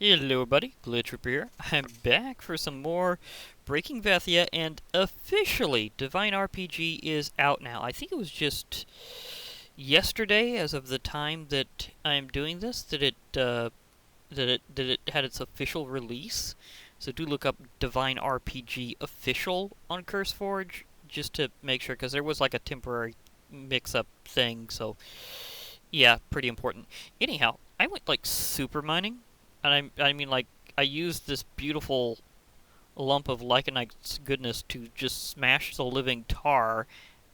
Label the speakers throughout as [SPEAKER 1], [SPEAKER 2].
[SPEAKER 1] Hello everybody, Glitch here. I'm back for some more Breaking Vethea, and officially DivineRPG is out now. I think it was just yesterday, as of the time that I'm doing this, that it had its official release. So do look up DivineRPG official on CurseForge just to make sure, because there was like a temporary mix-up thing. So yeah, pretty important. Anyhow, I went like super mining. And I mean, like, I used this beautiful lump of Lycanite's goodness to just smash the living tar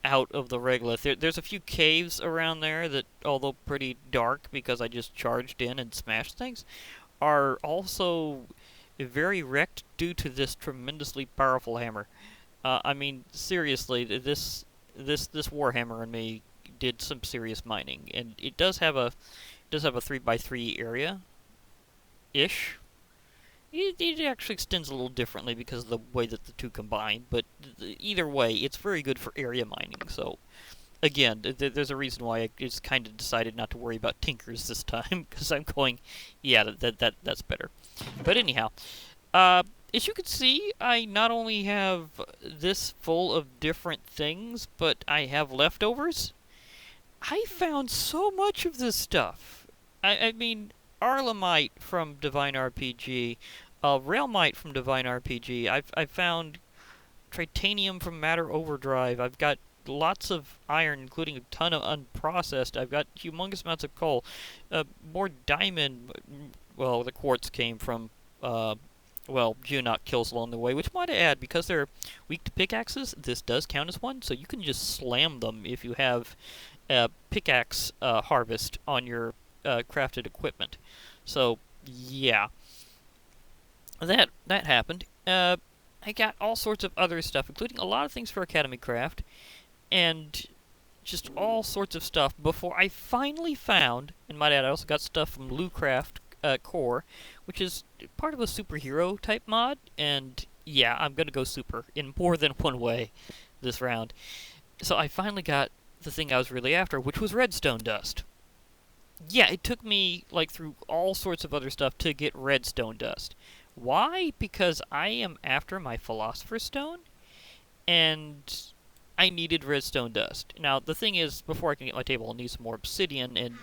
[SPEAKER 1] out of the regolith. There's a few caves around there that, although pretty dark because I just charged in and smashed things, are also very wrecked due to this tremendously powerful hammer. I mean, seriously, this warhammer in me did some serious mining, and it does have a 3x3 area ish. It actually extends a little differently because of the way that the two combine, but either way, it's very good for area mining. So, again, there's a reason why I just kind of decided not to worry about tinkers this time, because I'm going, yeah, that's better. But anyhow, as you can see, I not only have this full of different things, but I have leftovers. I found so much of this stuff. I mean, Arlemite from DivineRPG, Realmite from DivineRPG. I've found Tritanium from Matter Overdrive. I've got lots of iron, including a ton of unprocessed. I've got humongous amounts of coal. More diamond. Well, the quartz came from, geonot kills along the way, which might add, because they're weak to pickaxes, this does count as one, so you can just slam them if you have pickaxe harvest on your crafted equipment. So, yeah. That happened. I got all sorts of other stuff, including a lot of things for Academy Craft, and just all sorts of stuff before I finally found, and might add, I also got stuff from Loocraft Core, which is part of a superhero type mod, and yeah, I'm gonna go super in more than one way this round. So I finally got the thing I was really after, which was redstone dust. Yeah, it took me like through all sorts of other stuff to get redstone dust. Why? Because I am after my Philosopher stone, and I needed redstone dust. Now, the thing is, before I can get my table, I'll need some more obsidian, and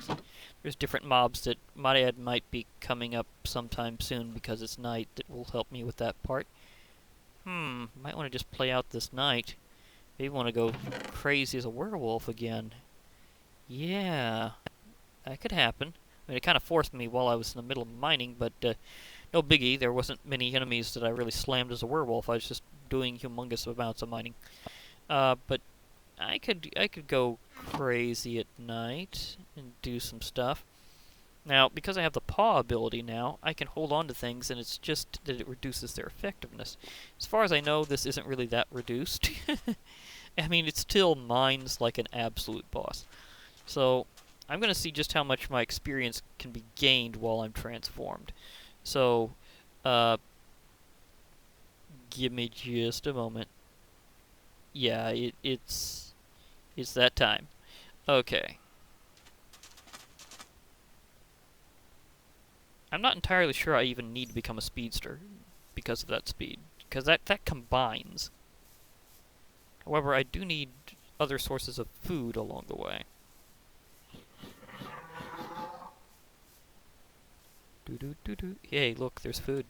[SPEAKER 1] there's different mobs that might be coming up sometime soon because it's night that will help me with that part. Might want to just play out this night. Maybe want to go crazy as a werewolf again. Yeah, that could happen. I mean, it kind of forced me while I was in the middle of mining, but no biggie. There wasn't many enemies that I really slammed as a werewolf. I was just doing humongous amounts of mining. But I could go crazy at night and do some stuff. Now, because I have the paw ability now, I can hold on to things, and it's just that it reduces their effectiveness. As far as I know, this isn't really that reduced. I mean, it still mines like an absolute boss. So, I'm going to see just how much my experience can be gained while I'm transformed. So, give me just a moment. Yeah, it's that time. Okay. I'm not entirely sure I even need to become a speedster because of that speed, because that combines. However, I do need other sources of food along the way. Do. Hey, look, there's food.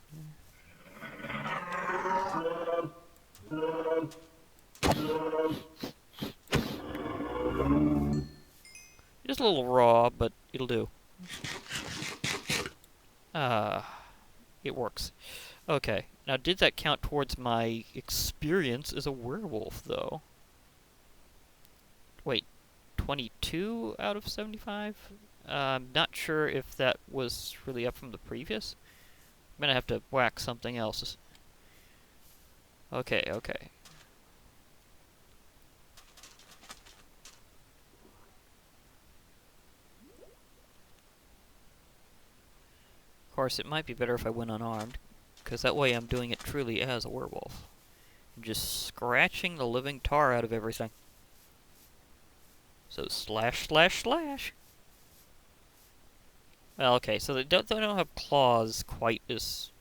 [SPEAKER 1] Just a little raw, but it'll do. It works. Okay, now did that count towards my experience as a werewolf, though? Wait, 22 out of 75? I'm not sure if that was really up from the previous. I'm gonna have to whack something else. Okay. Of course, it might be better if I went unarmed, because that way I'm doing it truly as a werewolf. I'm just scratching the living tar out of everything. So slash. Well, okay, so they don't have claws quite as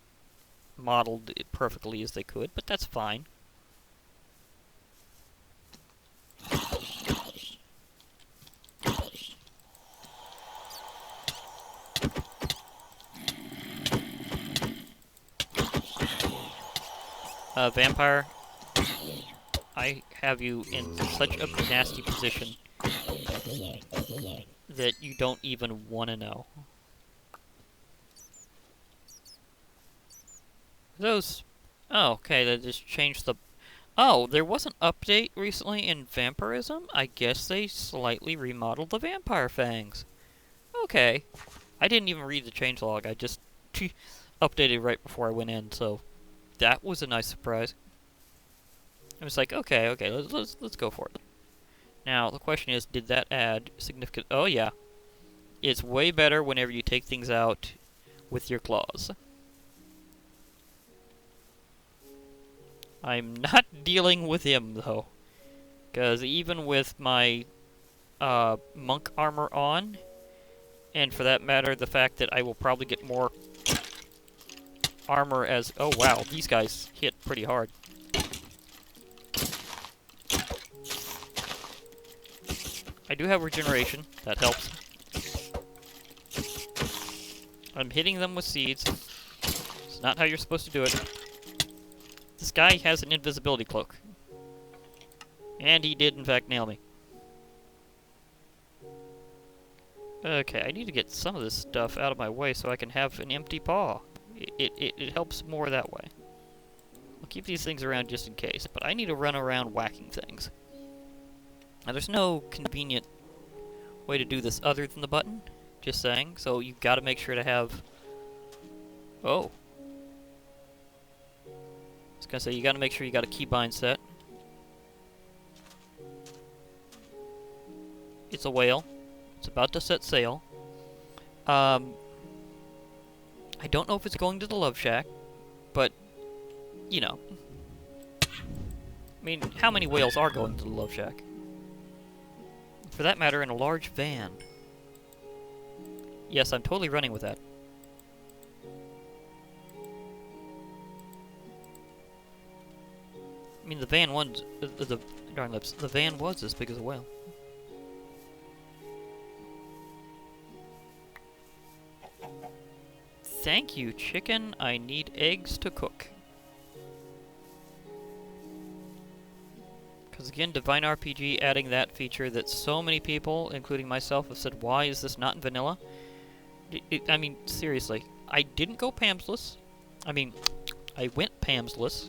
[SPEAKER 1] modeled perfectly as they could, but that's fine. Vampire, I have you in such a nasty position that you don't even want to know. Those... Oh, okay, they just changed the... Oh, there was an update recently in vampirism? I guess they slightly remodeled the vampire fangs. Okay. I didn't even read the changelog, I just updated right before I went in, so that was a nice surprise. I was like, okay, let's go for it. Now, the question is, did that add significant... Oh, yeah. It's way better whenever you take things out with your claws. I'm not dealing with him, though. Because even with my monk armor on, and for that matter, the fact that I will probably get more armor as... Oh, wow, these guys hit pretty hard. I do have regeneration. That helps. I'm hitting them with seeds. It's not how you're supposed to do it. This guy has an invisibility cloak. And he did, in fact, nail me. Okay, I need to get some of this stuff out of my way so I can have an empty paw. It helps more that way. I'll keep these things around just in case, but I need to run around whacking things. Now, there's no convenient way to do this other than the button, just saying, so you've got to make sure to have... Oh. I was gonna say, you got to make sure you got a keybind set. It's a whale. It's about to set sail. I don't know if it's going to the Love Shack, but, you know. I mean, how many whales are going to the Love Shack? For that matter, in a large van. Yes, I'm totally running with that. I mean, the van was... darn lips. The van was as big as a whale. Thank you, chicken. I need eggs to cook. Because again, DivineRPG adding that feature that so many people, including myself, have said, why is this not in vanilla? I mean, seriously. I didn't go Pamsless. I mean, I went Pamsless.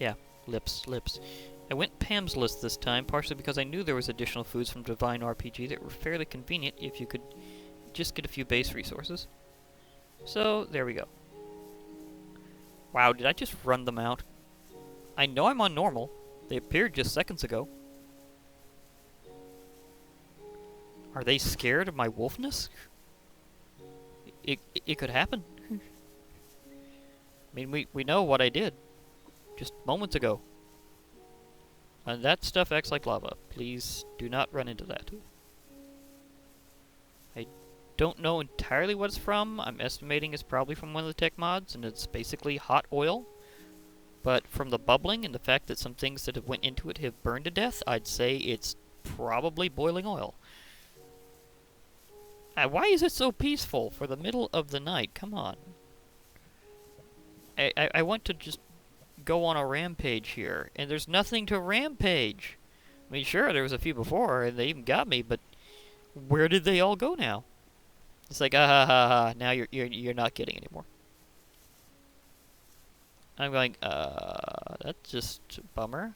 [SPEAKER 1] Yeah, lips. I went Pamsless this time, partially because I knew there was additional foods from DivineRPG that were fairly convenient if you could just get a few base resources. So, there we go. Wow, did I just run them out? I know I'm on normal. They appeared just seconds ago. Are they scared of my wolfness? It could happen. I mean, we know what I did just moments ago. And that stuff acts like lava. Please do not run into that. I don't know entirely what it's from. I'm estimating it's probably from one of the tech mods, and it's basically hot oil. But from the bubbling and the fact that some things that have went into it have burned to death, I'd say it's probably boiling oil. Why is it so peaceful for the middle of the night? Come on. I want to just go on a rampage here, and there's nothing to rampage. I mean, sure, there was a few before, and they even got me, but where did they all go now? It's like, ah ha ha ha, now you're not getting any more. I'm going, that's just a bummer.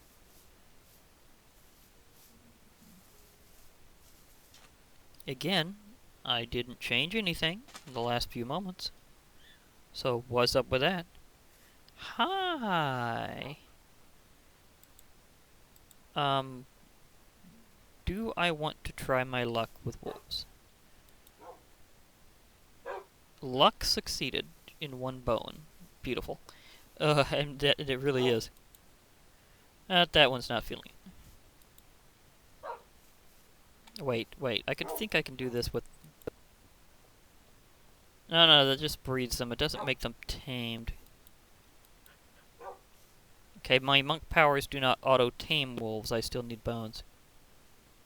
[SPEAKER 1] Again, I didn't change anything in the last few moments. So, what's up with that? Hi! Do I want to try my luck with wolves? Luck succeeded in one bone. Beautiful. And it really is. That one's not feeling it. Wait. I think I can do this with... No, no, that just breeds them. It doesn't make them tamed. Okay, my monk powers do not auto-tame wolves. I still need bones.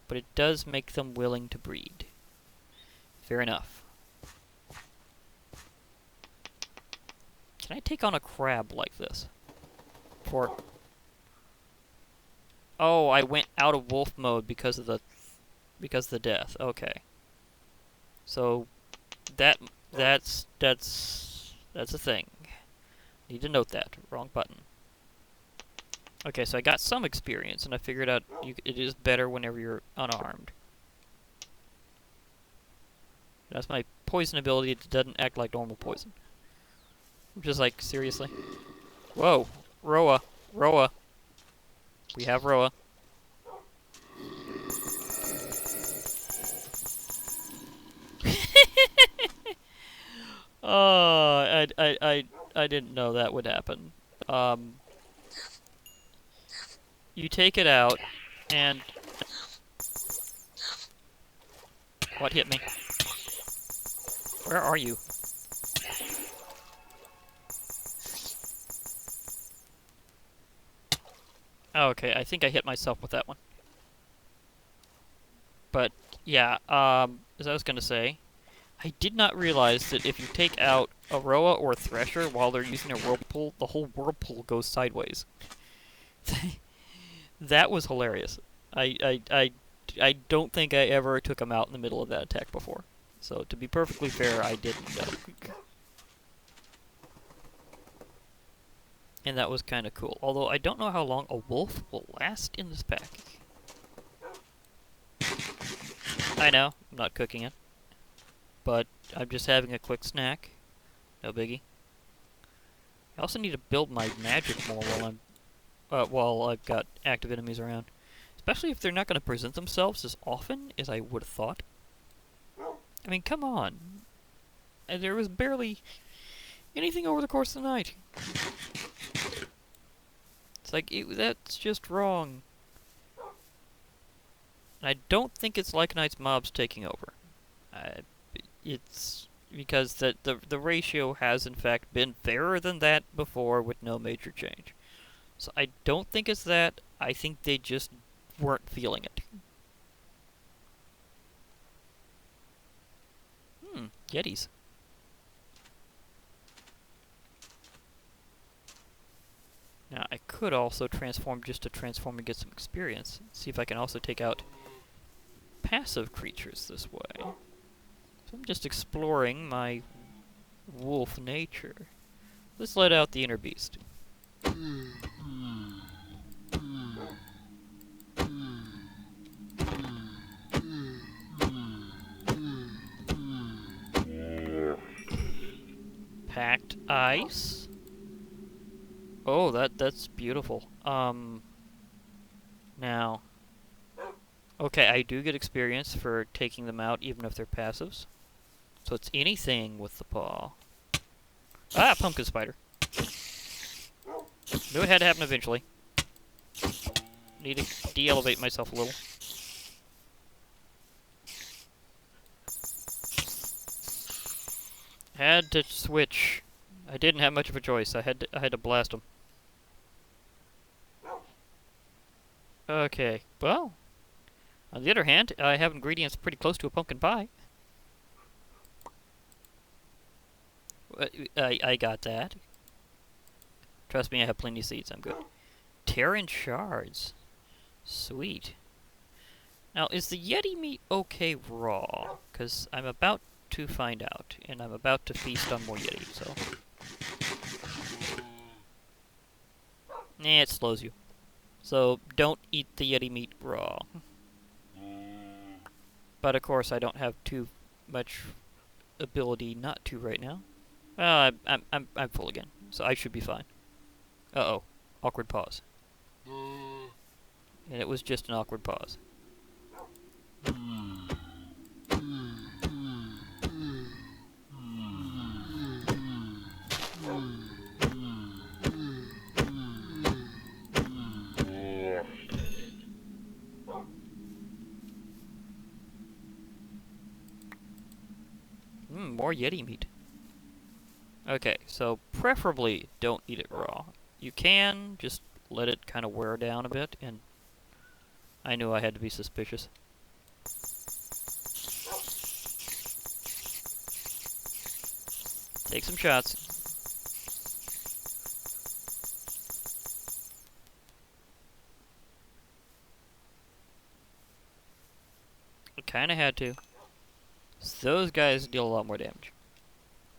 [SPEAKER 1] But it does make them willing to breed. Fair enough. Can I take on a crab like this? For... Oh, I went out of wolf mode because of the death. Okay. So that's a thing. Need to note that. Wrong button. Okay, so I got some experience, and I figured out it is better whenever you're unarmed. That's my poison ability. It doesn't act like normal poison. I'm just like, seriously? Whoa. Roa. Roa. We have Roa. Oh, I didn't know that would happen. You take it out, and... What hit me? Where are you? Oh, okay, I think I hit myself with that one. But, yeah, as I was gonna say, I did not realize that if you take out a Roa or a Thresher while they're using a whirlpool, the whole whirlpool goes sideways. That was hilarious. I don't think I ever took him out in the middle of that attack before. So, to be perfectly fair, I didn't know. And that was kind of cool. Although, I don't know how long a wolf will last in this pack. I know, I'm not cooking it. But I'm just having a quick snack. No biggie. I also need to build my magic more while I've got active enemies around. Especially if they're not going to present themselves as often as I would have thought. I mean, come on. And there was barely anything over the course of the night. It's like, that's just wrong. And I don't think it's Lycanite's mobs taking over. It's because the ratio has in fact been fairer than that before with no major change. So I don't think it's that. I think they just weren't feeling it. Yetis. Now I could also transform just to transform and get some experience. See if I can also take out passive creatures this way. So I'm just exploring my wolf nature. Let's let out the inner beast. Packed ice. Oh, that's beautiful. Now. Okay, I do get experience for taking them out even if they're passives. So it's anything with the paw. Ah, pumpkin spider. Knew it had to happen eventually. Need to de-elevate myself a little. Had to switch. I didn't have much of a choice. I had to blast them. Okay, well. On the other hand, I have ingredients pretty close to a pumpkin pie. I got that. Trust me, I have plenty of seeds. I'm good. Terran shards. Sweet. Now, is the Yeti meat okay raw? Because I'm about to find out, and I'm about to feast on more Yeti, so... Nah, it slows you. So, don't eat the Yeti meat raw. But, of course, I don't have too much ability not to right now. Well, I'm full again, so I should be fine. Uh-oh. Awkward pause. And it was just an awkward pause. More Yeti meat. Okay, so preferably don't eat it raw. You can just let it kind of wear down a bit, and I knew I had to be suspicious. Take some shots. I kind of had to. So those guys deal a lot more damage.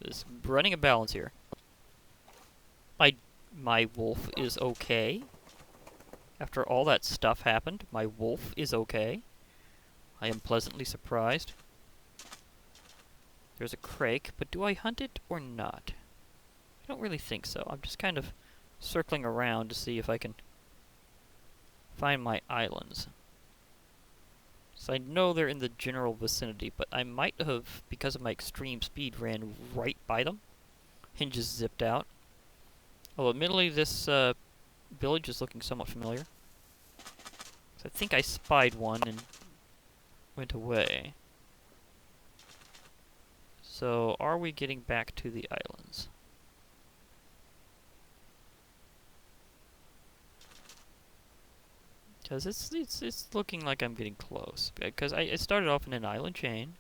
[SPEAKER 1] Just running a balance here. My wolf is okay. After all that stuff happened, my wolf is okay. I am pleasantly surprised. There's a crake, but do I hunt it or not? I don't really think so. I'm just kind of circling around to see if I can find my islands. So I know they're in the general vicinity, but I might have, because of my extreme speed, ran right by them and just zipped out. Oh, admittedly, this village is looking somewhat familiar. So I think I spied one and went away. So, are we getting back to the islands? Because it's looking like I'm getting close. Because I started off in an island chain.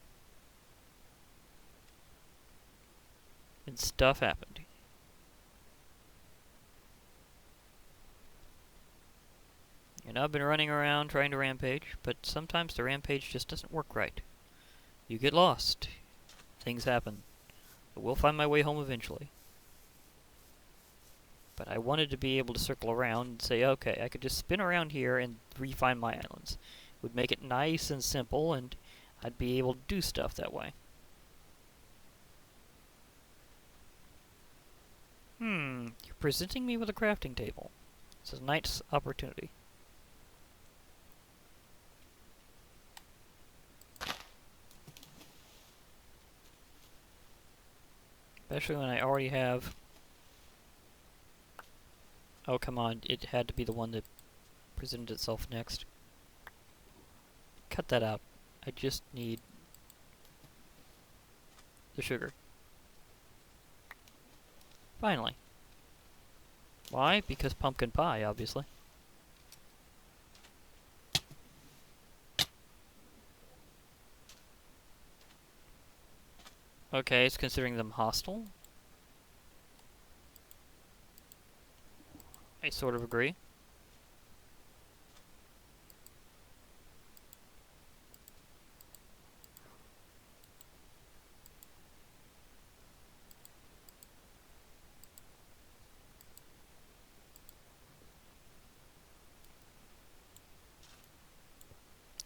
[SPEAKER 1] And stuff happened. And I've been running around trying to rampage, but sometimes the rampage just doesn't work right. You get lost. Things happen. I will find my way home eventually. But I wanted to be able to circle around and say, okay, I could just spin around here and re-find my islands. It would make it nice and simple, and I'd be able to do stuff that way. You're presenting me with a crafting table. It's a nice opportunity. Especially when I already have... Oh, come on. It had to be the one that presented itself next. Cut that out. I just need the sugar. Finally. Why? Because pumpkin pie, obviously. Okay, it's considering them hostile. I sort of agree.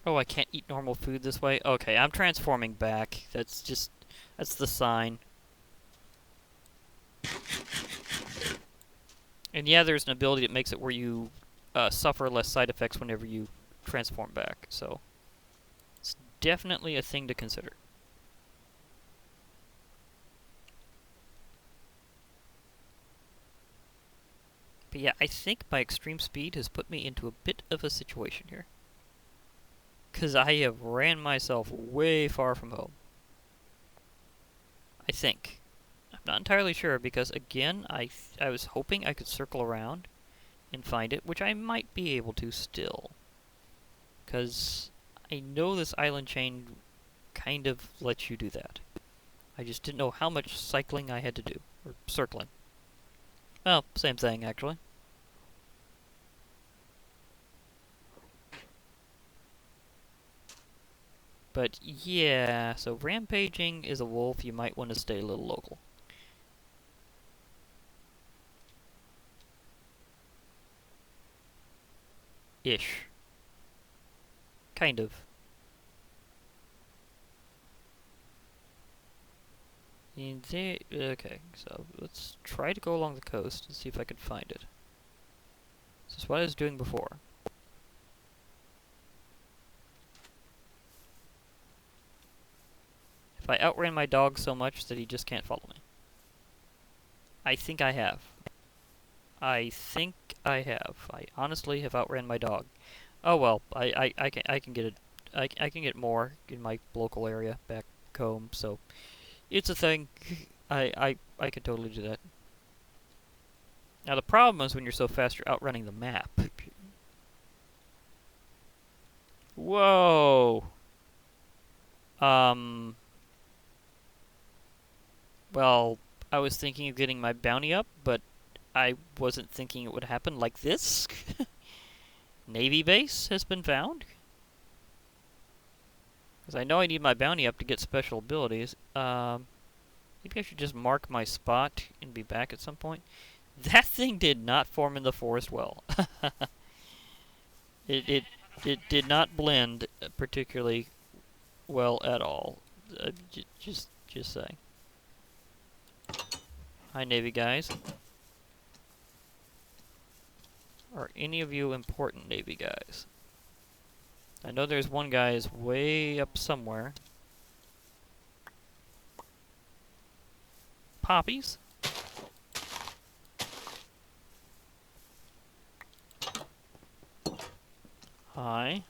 [SPEAKER 1] Oh, I can't eat normal food this way? Okay, I'm transforming back. That's the sign. And yeah, there's an ability that makes it where you suffer less side effects whenever you transform back. So, it's definitely a thing to consider. But yeah, I think my extreme speed has put me into a bit of a situation here. Because I have ran myself way far from home. I think. I'm not entirely sure because, again, I was hoping I could circle around and find it, which I might be able to still. Because I know this island chain kind of lets you do that. I just didn't know how much cycling I had to do. Or circling. Well, same thing, actually. But yeah, so rampaging is a wolf, you might want to stay a little local. Ish. Kind of. Okay, so let's try to go along the coast and see if I can find it. This is what I was doing before. If I outran my dog so much that he just can't follow me. I think I have. I think I have. I honestly have outran my dog. Oh well, I can get it. I can get more in my local area back home, so it's a thing. I could totally do that. Now the problem is when you're so fast, you're outrunning the map. Whoa. Um. Well, I was thinking of getting my bounty up, but I wasn't thinking it would happen like this. Navy base has been found. Because I know I need my bounty up to get special abilities. Maybe I should just mark my spot and be back at some point. That thing did not form in the forest well. it, it, it did not blend particularly well at all. Just saying. Hi, Navy guys. Are any of you important Navy guys? I know there's one guy is way up somewhere. Poppies? Hi.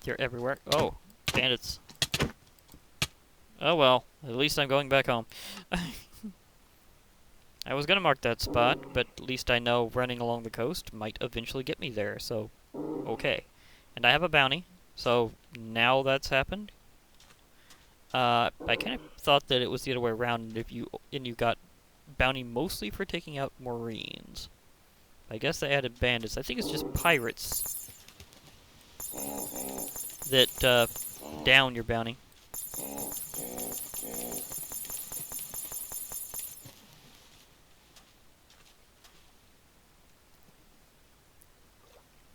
[SPEAKER 1] They're everywhere. Oh, bandits. Oh well, at least I'm going back home. I was gonna mark that spot, but at least I know running along the coast might eventually get me there, so okay. And I have a bounty, so now that's happened. I kind of thought that it was the other way around, and you got bounty mostly for taking out Marines. I guess they added bandits. I think it's just pirates that down your bounty.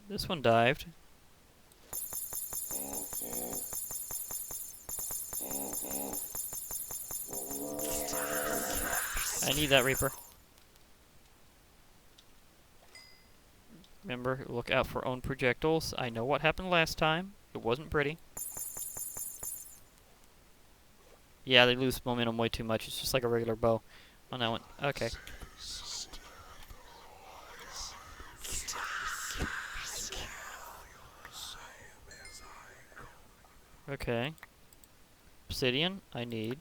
[SPEAKER 1] This one dived. I need that Reaper. Remember, look out for own projectiles. I know what happened last time. It wasn't pretty. Yeah, they lose momentum way too much. It's just like a regular bow on that one. Okay. Okay. Obsidian, I need.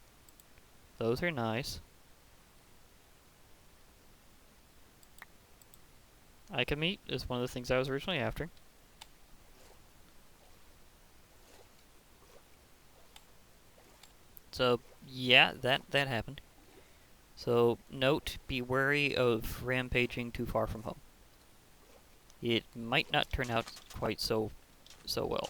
[SPEAKER 1] Those are nice. Alchemist is one of the things I was originally after. So, yeah, that happened. So, note, be wary of rampaging too far from home. It might not turn out quite so well.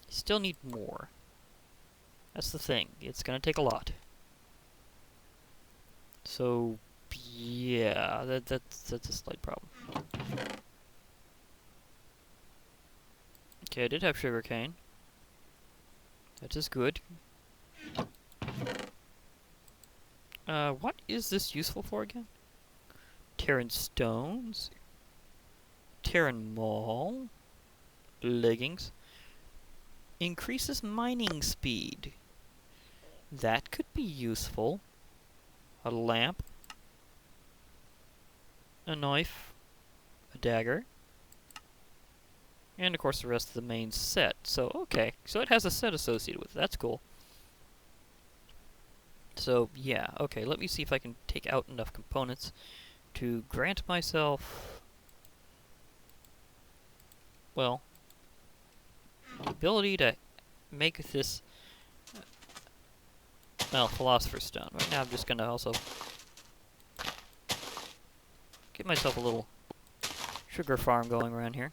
[SPEAKER 1] Still need more. That's the thing. It's gonna take a lot. So, yeah, that's a slight problem. Okay, I did have sugarcane. That is good. What is this useful for again? Terran stones? Terran maul? Leggings? Increases mining speed. That could be useful. A lamp. A knife. A dagger. And of course the rest of the main set. So, okay. So it has a set associated with it. That's cool. So, yeah. Okay, let me see if I can take out enough components to grant myself, well, the ability to make this, well, Philosopher's Stone. Right now I'm just gonna also get myself a little sugar farm going around here.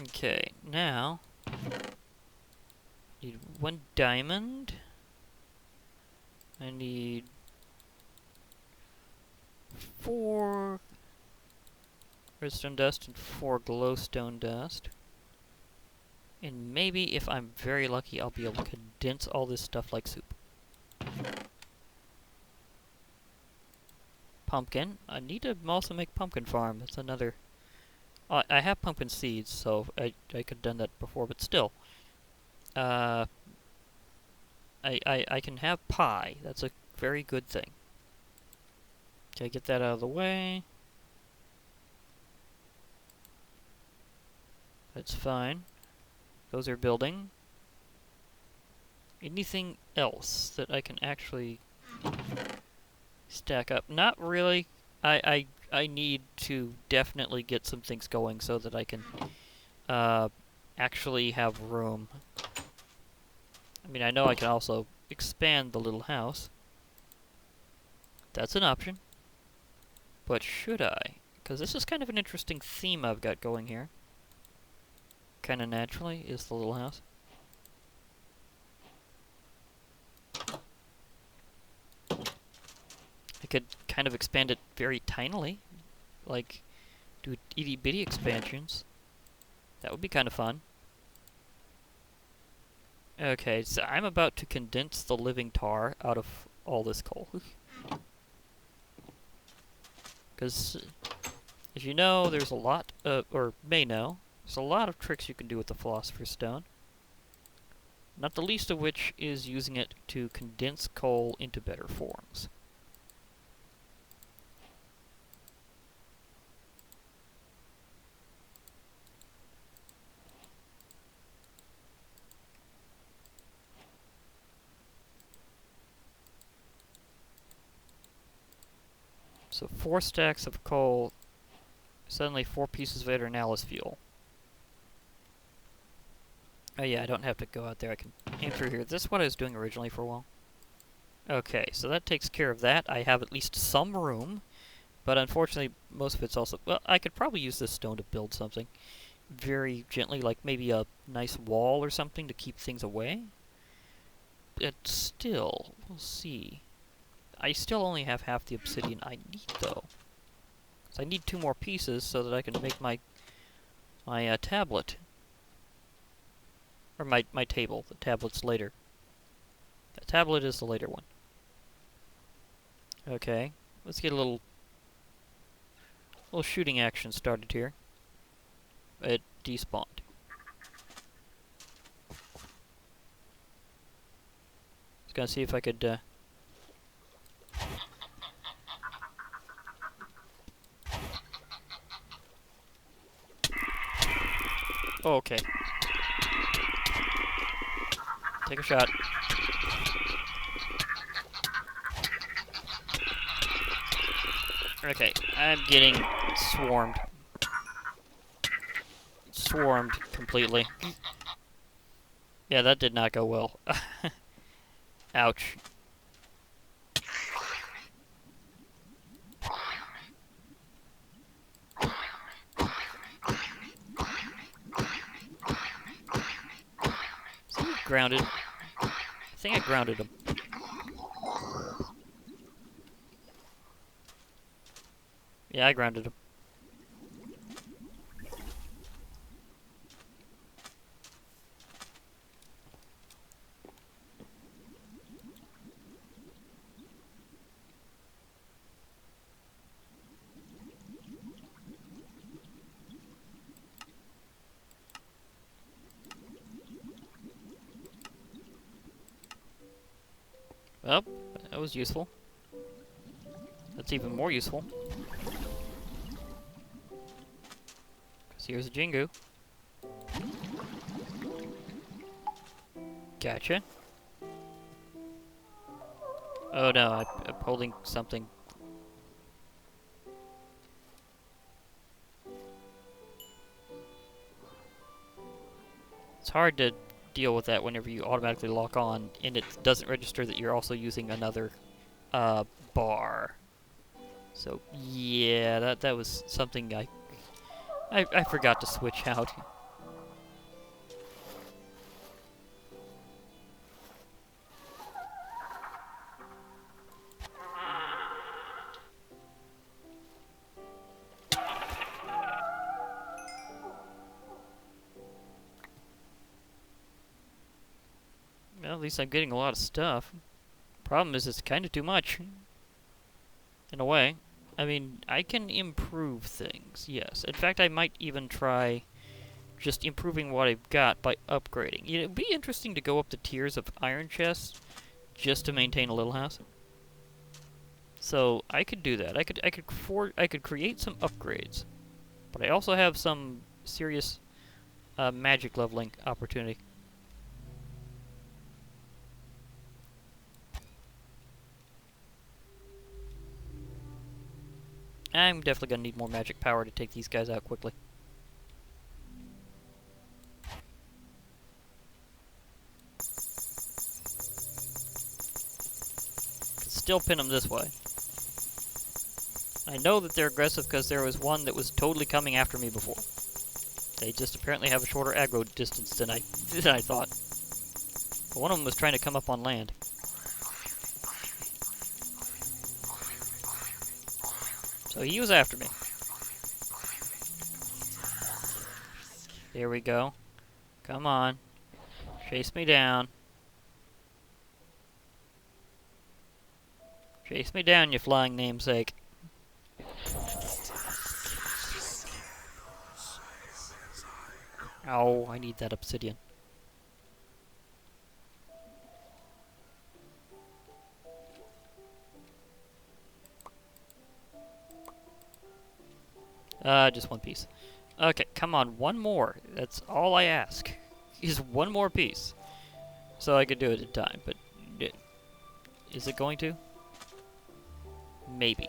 [SPEAKER 1] Okay, now need 1 diamond. I need 4 redstone dust and 4 glowstone dust. And maybe if I'm very lucky, I'll be able to condense all this stuff like soup. Pumpkin. I need to also make pumpkin farm. That's another. I have pumpkin seeds, so I could have done that before, but still. Uh, I can have pie. That's a very good thing. Okay, get that out of the way. That's fine. Those are building. Anything else that I can actually stack up? Not really. I need to definitely get some things going so that I can actually have room. I mean, I know I can also expand the little house. That's an option. But should I? Because this is kind of an interesting theme I've got going here. Kind of naturally is the little house. I could kind of expand it very tinily. Like, do itty-bitty expansions. That would be kind of fun. Okay, so I'm about to condense the living tar out of all this coal. Because, as you know, there's a lot, or may know, there's a lot of tricks you can do with the Philosopher's Stone. Not the least of which is using it to condense coal into better forms. So 4 stacks of coal, suddenly 4 pieces of Eternalus fuel. Oh yeah, I don't have to go out there, I can aim through here. This is what I was doing originally for a while. Okay, so that takes care of that. I have at least some room, but unfortunately most of it's also... Well, I could probably use this stone to build something very gently, like maybe a nice wall or something to keep things away. But still, we'll see. I still only have half the obsidian I need, though. So I need 2 more pieces so that I can make my tablet. Or my table. The tablet's later. The tablet is the later one. Okay, let's get a little shooting action started here. It despawned. Just gonna see if I could oh, okay. Take a shot. Okay, I'm getting swarmed. Swarmed completely. Yeah, that did not go well. Ouch. Is he grounded? I think I grounded him. Yeah, I grounded him. Well, that was useful. That's even more useful. Because here's a Jingu. Gotcha. Oh no, I'm holding something. It's hard to deal with that whenever you automatically lock on and it doesn't register that you're also using another bar. So yeah, that was something I forgot to switch out. Well, at least I'm getting a lot of stuff. Problem is, it's kind of too much. In a way. I mean, I can improve things, yes. In fact, I might even try just improving what I've got by upgrading. You know, it'd be interesting to go up the tiers of iron chests just to maintain a little house. So I could do that. I could create some upgrades, but I also have some serious magic leveling opportunity. I'm definitely gonna need more magic power to take these guys out quickly. Could still pin them this way. I know that they're aggressive because there was one that was totally coming after me before. They just apparently have a shorter aggro distance than I thought. But one of them was trying to come up on land. So he was after me. There we go. Come on. Chase me down. Chase me down, you flying namesake. Oh, I need that obsidian. Just one piece. Okay, come on, one more. That's all I ask. Is one more piece. So I could do it in time, but... is it going to? Maybe.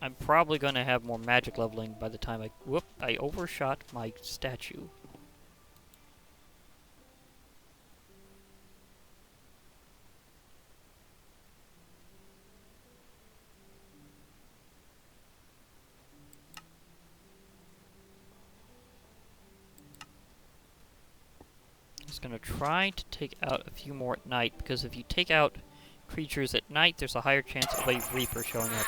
[SPEAKER 1] I'm probably going to have more magic leveling by the time I... Whoop, I overshot my statue. Just going to try to take out a few more at night, because if you take out creatures at night, there's a higher chance of a Reaper showing up.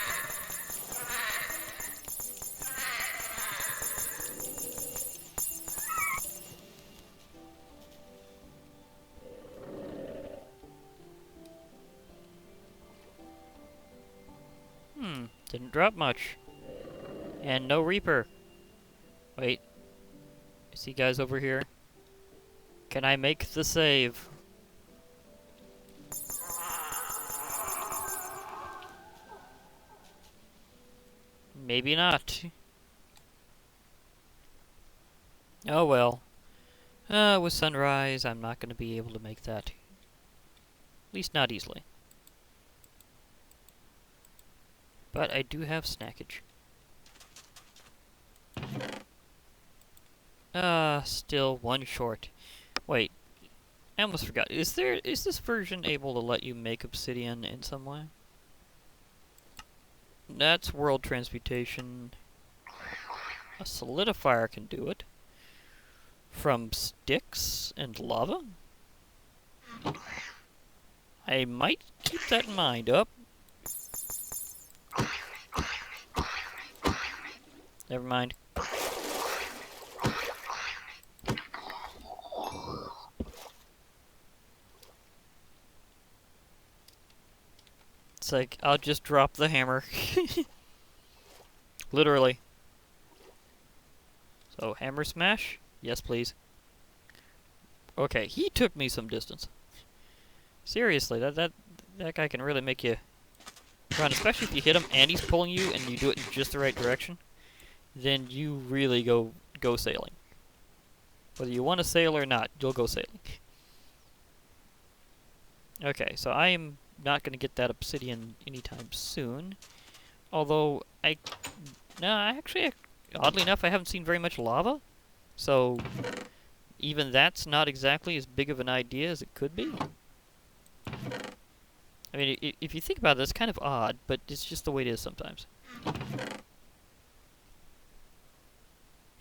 [SPEAKER 1] Didn't drop much. And no Reaper. Wait. I see guys over here. Can I make the save? Maybe not. Oh well. With sunrise, I'm not going to be able to make that. At least not easily. But I do have snackage. Still one short. Wait, I almost forgot. Is this version able to let you make obsidian in some way? That's world transmutation. A solidifier can do it. From sticks and lava? I might keep that in mind. Up. Never mind. It's like, I'll just drop the hammer. Literally. So, hammer smash? Yes, please. Okay, he took me some distance. Seriously, that guy can really make you run, especially if you hit him and he's pulling you and you do it in just the right direction. Then you really go sailing. Whether you want to sail or not, you'll go sailing. Okay, so I am not going to get that obsidian anytime soon. Although, actually, oddly enough, I haven't seen very much lava. So, even that's not exactly as big of an idea as it could be. I mean, if you think about it, it's kind of odd, but it's just the way it is sometimes.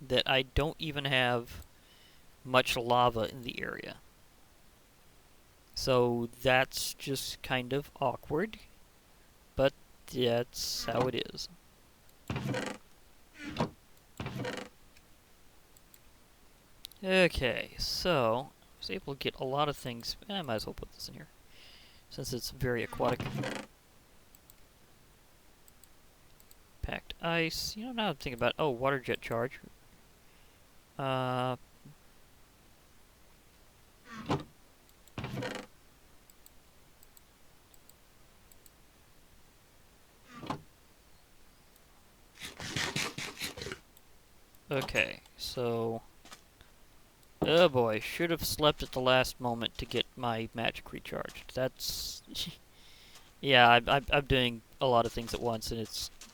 [SPEAKER 1] That I don't even have much lava in the area. So that's just kind of awkward, but that's how it is. Okay, so I was able to get a lot of things. I might as well put this in here, since it's very aquatic. Packed ice. You know, now I'm thinking about, water jet charge. Uh, okay, so... Oh boy, should have slept at the last moment to get my magic recharged. That's... yeah, I'm doing a lot of things at once, and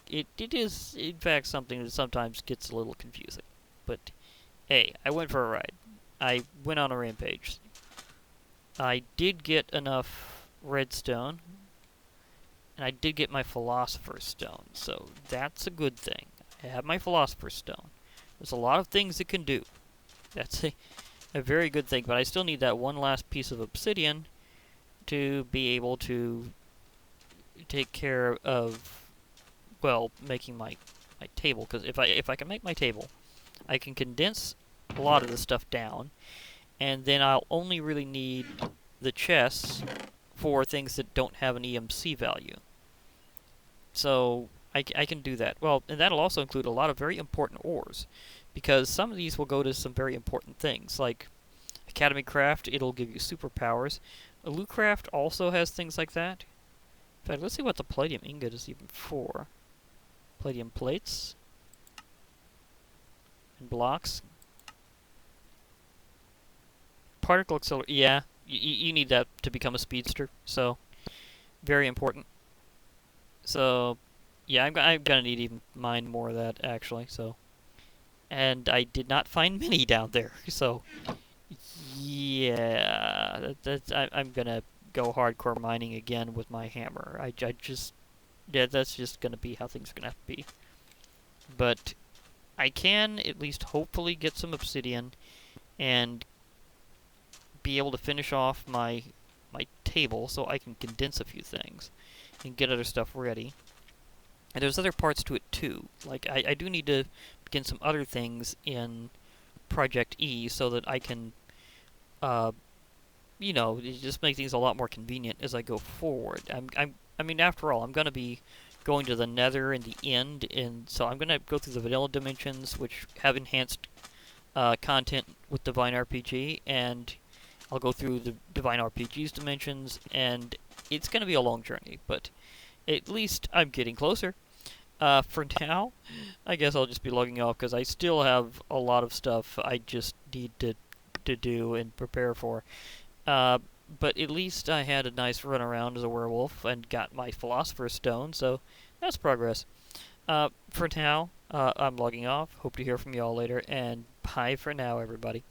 [SPEAKER 1] it is, in fact, something that sometimes gets a little confusing. But, hey, I went for a ride. I went on a rampage. I did get enough redstone, and I did get my Philosopher's Stone, so that's a good thing. I have my Philosopher's Stone. There's a lot of things it can do. That's a very good thing, but I still need that one last piece of obsidian to be able to take care of, well, making my table, because if I can make my table, I can condense a lot of the stuff down, and then I'll only really need the chests for things that don't have an EMC value. So I can do that. Well, and that'll also include a lot of very important ores, because some of these will go to some very important things, like Academy Craft, it'll give you superpowers. Loot Craft also has things like that. In fact, let's see what the Palladium Ingot is even for. Palladium Plates. And blocks. Particle Accelerator, yeah, you need that to become a speedster, so very important. So, yeah, I'm gonna need to even mine more of that, actually, so. And I did not find many down there, so yeah, I'm gonna go hardcore mining again with my hammer. I just, yeah, that's just gonna be how things are gonna have to be. But I can at least hopefully get some obsidian and be able to finish off my table so I can condense a few things and get other stuff ready. And there's other parts to it too. Like I do need to begin some other things in ProjectE so that I can you know, just make things a lot more convenient as I go forward. I mean, after all, I'm going to be going to the Nether in the end, and so I'm going to go through the vanilla dimensions, which have enhanced content with DivineRPG, and I'll go through the DivineRPG's dimensions, and it's going to be a long journey, but at least I'm getting closer. For now, I guess I'll just be logging off, because I still have a lot of stuff I just need to do and prepare for. But at least I had a nice run around as a werewolf and got my Philosopher's Stone, so that's progress. For now, I'm logging off. Hope to hear from you all later, and bye for now, everybody.